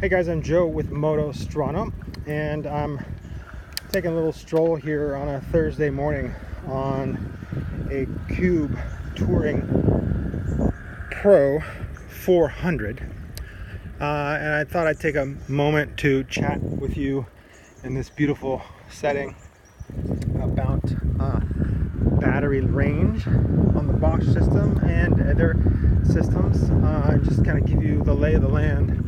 Hey guys, I'm Joe with Moto Strano, and I'm taking a little stroll here on a Thursday morning on a Cube Touring Pro 400, and I thought I'd take a moment to chat with you in this beautiful setting about battery range on the Bosch system and other systems, and just kind of give you the lay of the land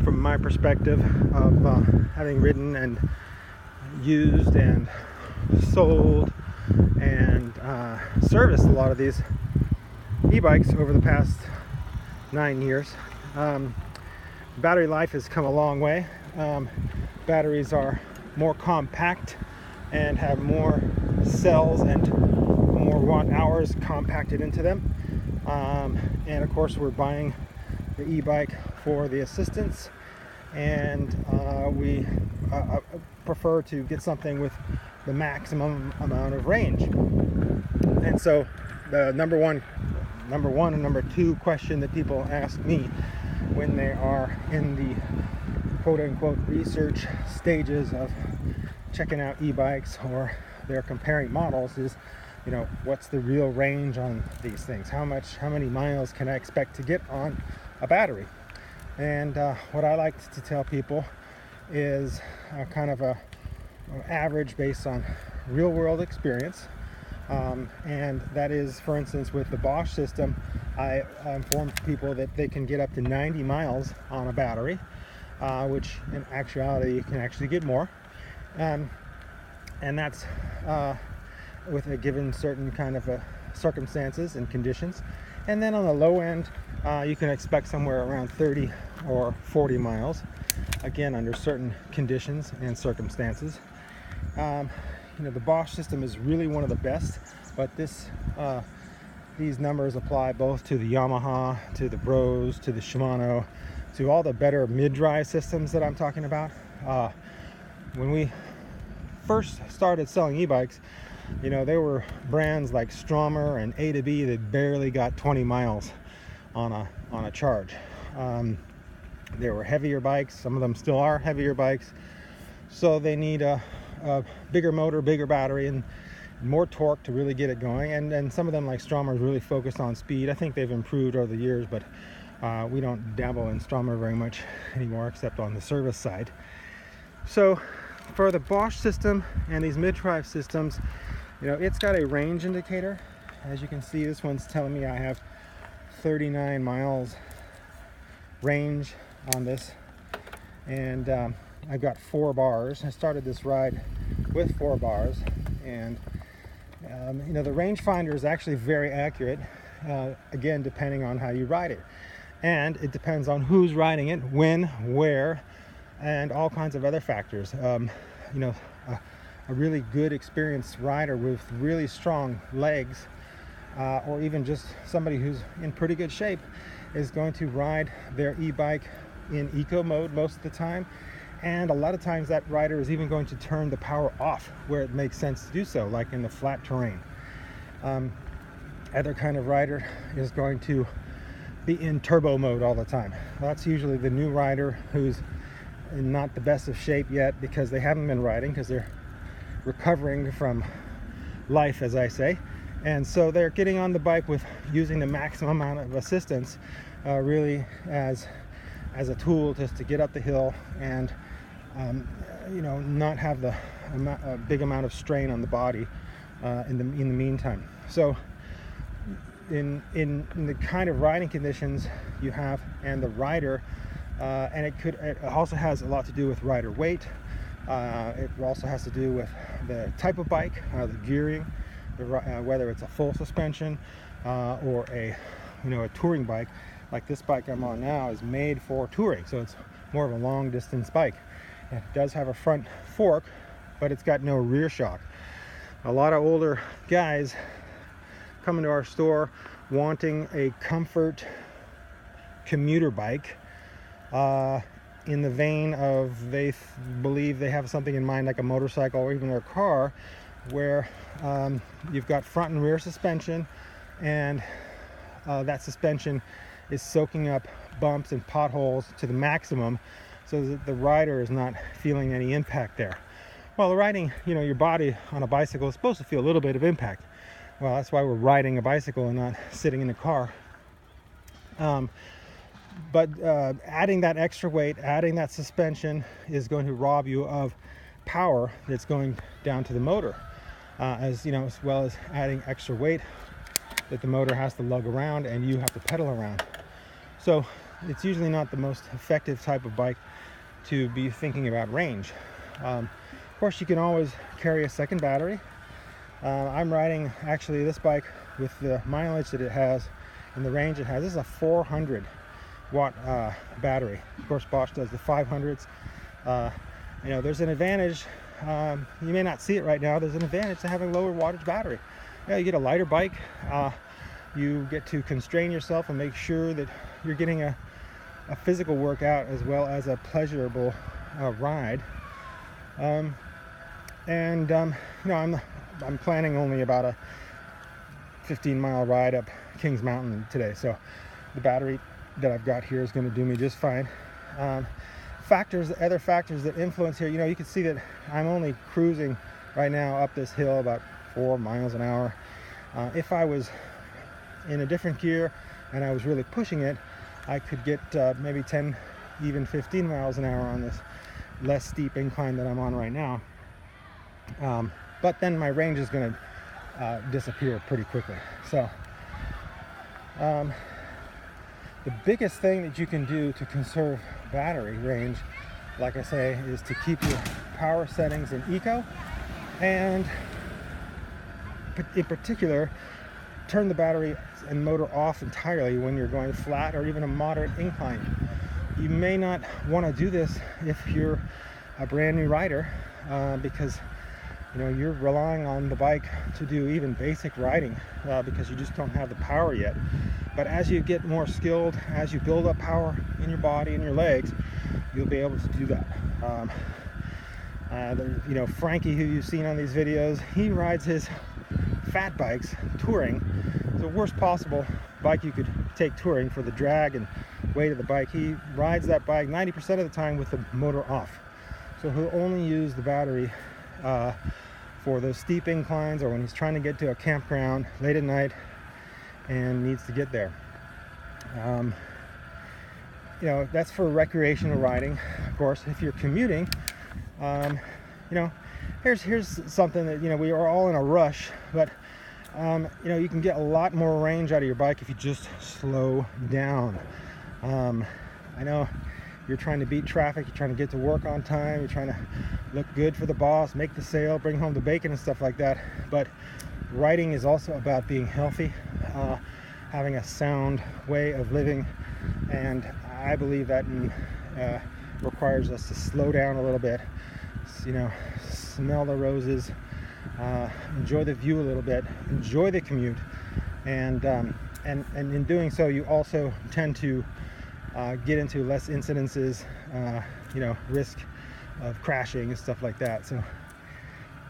from my perspective of having ridden and used and sold and serviced a lot of these e-bikes over the past 9 years. Battery life has come a long way. Batteries are more compact and have more cells and more watt hours compacted into them. And of course we're buying the e-bike for the assistance, and we prefer to get something with the maximum amount of range. And so the number one and number two question that people ask me when they are in the quote-unquote research stages of checking out e-bikes, or they're comparing models, is, what's the real range on these things? How many miles can I expect to get on a battery? And what I like to tell people is kind of an average based on real world experience. And that is, for instance, with the Bosch system, I informed people that they can get up to 90 miles on a battery, which in actuality you can actually get more. And that's with a given certain kind of circumstances and conditions. And then on the low end, you can expect somewhere around 30 or 40 miles, again under certain conditions and circumstances. The Bosch system is really one of the best, but these numbers apply both to the Yamaha, to the Bros, to the Shimano, to all the better mid-drive systems that I'm talking about. When we first started selling e-bikes, there were brands like Stromer and A to B that barely got 20 miles on a charge. There were heavier bikes. Some of them still are heavier bikes, so they need a bigger motor, bigger battery, and more torque to really get it going. And some of them, like Stromer, is really focused on speed. I think they've improved over the years, but we don't dabble in Stromer very much anymore, except on the service side. So for the Bosch system and these mid-drive systems, it's got a range indicator. As you can see, this one's telling me I have 39 miles range on this, and I've got 4 bars. I started this ride with 4 bars, and the rangefinder is actually very accurate, again depending on how you ride it, and it depends on who's riding it, when, where, and all kinds of other factors. A really good experienced rider with really strong legs, or even just somebody who's in pretty good shape, is going to ride their e-bike in eco mode most of the time, and a lot of times that rider is even going to turn the power off where it makes sense to do so, like in the flat terrain. Other kind of rider is going to be in turbo mode all the time. That's usually the new rider who's in not the best of shape yet, because they haven't been riding, because they're recovering from life, as I say, and so they're getting on the bike with using the maximum amount of assistance, really as a tool just to get up the hill and not have a big amount of strain on the body in the meantime. So in the kind of riding conditions you have and the rider, and it also has a lot to do with rider weight. It also has to do with the type of bike, the gearing, whether it's a full suspension or a touring bike. Like this bike I'm on now is made for touring, so it's more of a long distance bike. It does have a front fork, but it's got no rear shock. A lot of older guys come into our store wanting a comfort commuter bike, in the vein of they believe they have something in mind, like a motorcycle or even their car, where you've got front and rear suspension, and that suspension is soaking up bumps and potholes to the maximum, so that the rider is not feeling any impact there. Well, the riding, your body on a bicycle is supposed to feel a little bit of impact. Well, that's why we're riding a bicycle and not sitting in a car. But adding that extra weight, adding that suspension is going to rob you of power that's going down to the motor, as well as adding extra weight that the motor has to lug around and you have to pedal around. So it's usually not the most effective type of bike to be thinking about range. Of course, you can always carry a second battery. I'm riding actually this bike with the mileage that it has and the range it has. This is a 400 watt battery. Of course, Bosch does the 500s. There's an advantage. You may not see it right now. There's an advantage to having lower wattage battery. You get a lighter bike. You get to constrain yourself and make sure that you're getting a physical workout as well as a pleasurable ride. I'm planning only about a 15-mile ride up Kings Mountain today, so the battery that I've got here is going to do me just fine. Other factors that influence here, you can see that I'm only cruising right now up this hill about 4 miles an hour. If I was in a different gear and I was really pushing it, I could get maybe 10, even 15 miles an hour on this less steep incline that I'm on right now. But then my range is going to disappear pretty quickly. So the biggest thing that you can do to conserve battery range, like I say, is to keep your power settings in eco, and in particular, turn the battery and motor off entirely when you're going flat or even a moderate incline. You may not want to do this if you're a brand new rider, because you're relying on the bike to do even basic riding, because you just don't have the power yet. But as you get more skilled, as you build up power in your body and your legs, you'll be able to do that. Frankie, who you've seen on these videos, he rides his fat bikes touring. It's the worst possible bike you could take touring for the drag and weight of the bike. He rides that bike 90% of the time with the motor off. So he'll only use the battery for those steep inclines, or when he's trying to get to a campground late at night and needs to get there. That's for recreational riding. Of course, if you're commuting, here's something that we are all in a rush, but you can get a lot more range out of your bike if you just slow down. I know you're trying to beat traffic, you're trying to get to work on time, you're trying to look good for the boss, make the sale, bring home the bacon and stuff like that, but riding is also about being healthy, having a sound way of living, and I believe that requires us to slow down a little bit, smell the roses, enjoy the view a little bit, enjoy the commute, and in doing so you also tend to get into less incidences, risk of crashing and stuff like that. So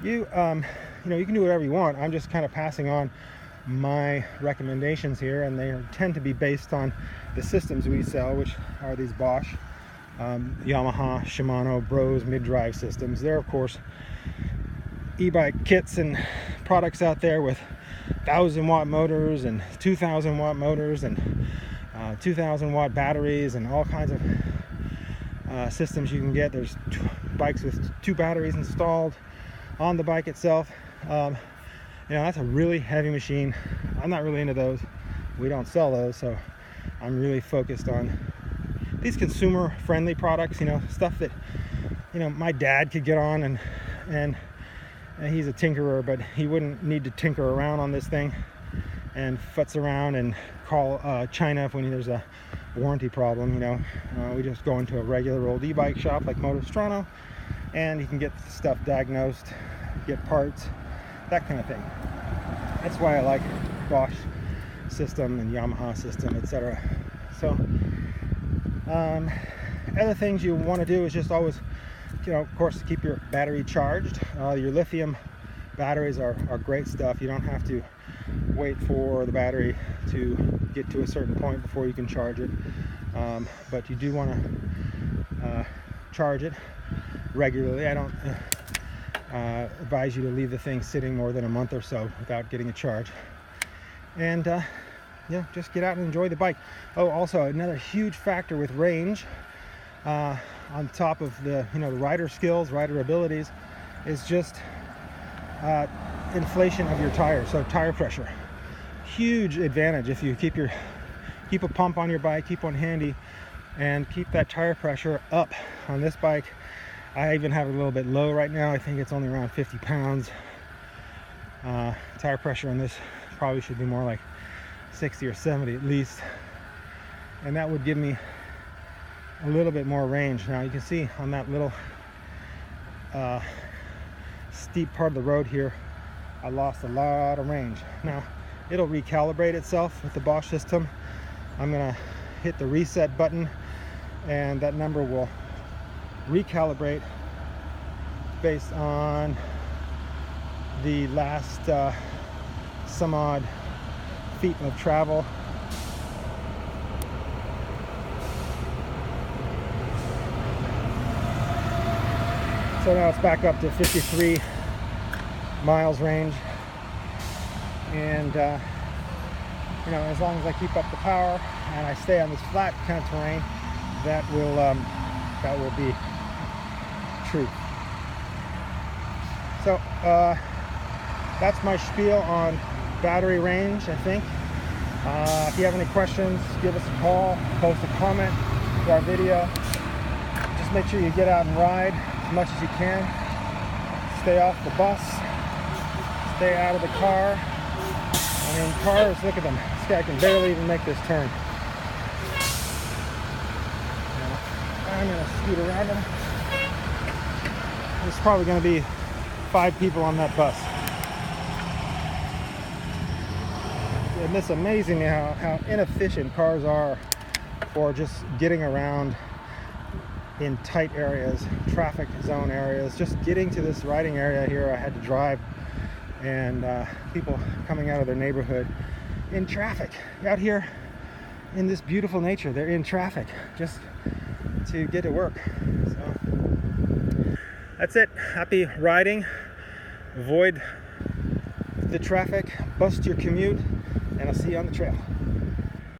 you can do whatever you want. I'm just kind of passing on my recommendations here, and they tend to be based on the systems we sell, which are these Bosch, Yamaha, Shimano, Bros mid-drive systems. There are, of course, e-bike kits and products out there with 1,000-watt motors and 2,000-watt motors and 2,000-watt batteries and all kinds of systems you can get. There's bikes with 2 batteries installed on the bike itself. That's a really heavy machine. I'm not really into those. We don't sell those, so I'm really focused on these consumer-friendly products. Stuff that my dad could get on, and he's a tinkerer, but he wouldn't need to tinker around on this thing and futz around and call China when there's a warranty problem. We just go into a regular old e-bike shop like Motor Strano, and you can get stuff diagnosed, get parts, that kind of thing. That's why I like Bosch system and Yamaha system, etc. So other things you want to do is just always, of course, keep your battery charged. Your lithium batteries are great stuff. You don't have to wait for the battery to get to a certain point before you can charge it, but you do want to charge it regularly. I don't advise you to leave the thing sitting more than a month or so without getting a charge. And yeah, just get out and enjoy the bike. Oh, also another huge factor with range, on top of the the rider skills, rider abilities, is just inflation of your tires. So tire pressure, huge advantage if you keep a pump on your bike, keep one handy, and keep that tire pressure up. On this bike, I even have it a little bit low right now. I think it's only around 50 pounds. Tire pressure on this probably should be more like 60 or 70 at least, and that would give me a little bit more range. Now you can see on that little steep part of the road here, I lost a lot of range. Now it'll recalibrate itself with the Bosch system. I'm gonna hit the reset button and that number will recalibrate based on the last some odd feet of travel. So now it's back up to 53 miles range, and as long as I keep up the power and I stay on this flat kind of terrain, that will be true. So that's my spiel on battery range, I think. If you have any questions, give us a call, post a comment to our video. Just make sure you get out and ride as much as you can. Stay off the bus, stay out of the car. I mean, cars, look at them. This guy can barely even make this turn. I'm gonna scoot around him. There's probably gonna be 5 people on that bus. And it's amazing how inefficient cars are for just getting around in tight areas, traffic zone areas. Just getting to this riding area here, I had to drive, and people coming out of their neighborhood in traffic. Out here in this beautiful nature, they're in traffic just to get to work. So that's it. Happy riding. Avoid the traffic, bust your commute, and I'll see you on the trail.